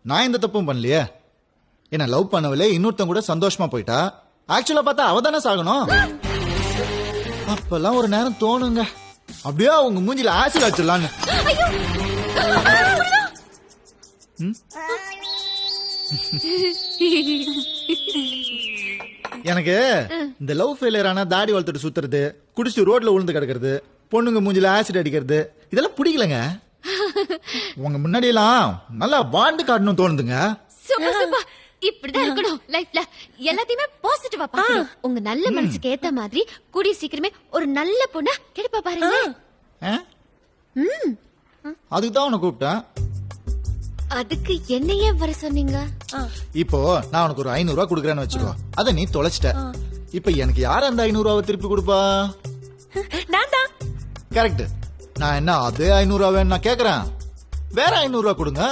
நான் எந்த தப்பும் பண்ணலையே. என்ன லவ் பண்ணவளே இன்னொருத்தன் கூட சந்தோஷமா போயிட்டா, ஆக்சுவலா பார்த்தா அவ தானே சாகணும். அப்பெல்லாம் ஒரு நேரம் தோணுங்க, அப்படியே உங்க மூஞ்சில ஆசிட் வச்சிடலான்னு. எனக்கு இந்த லவ் ஃபெயிலியர் ஆனா தாடி வளர்த்துட்டு சுத்துறது, குடிச்சு ரோட்ல விழுந்து கிடக்கிறது, பொண்ணுங்க மூஞ்சில ஆசிட் அடிக்கிறது, இதெல்லாம் பிடிக்கலங்க. உங்க முன்னாடி எல்லாம் நல்லா வாழ்ந்து காட்டணும் தோணுதுங்க. Super super. இப்படிதான் இருக்கணும் லைஃப்ல. எல்லாத்தையுமே பாசிட்டிவா பாக்கணும். உங்க நல்ல மனசுக்கு ஏத்த மாதிரி கூடிய சீக்கிரமே ஒரு நல்ல பொண்ணா கிடைப்பா பாருங்க. அதுக்கு தான் உன்னை கூப்பிட்டேன். அதுக்கு என்னையே வர சொன்னீங்க? இப்போ நான் உனக்கு ஒரு 500 ரூபாய் கொடுக்கறேன்னு வச்சுக்கோ, அத நீ தொலைச்சிட்ட. இப்ப எனக்கு யார் அந்த 500 ரூபாவை திருப்பி கொடுப்பா? நான் தான். கரெக்ட். நான் என்ன அதே 500 ரூபாய் நான் கேக்குறேன், வேற 500 ரூபாய் கொடுங்க.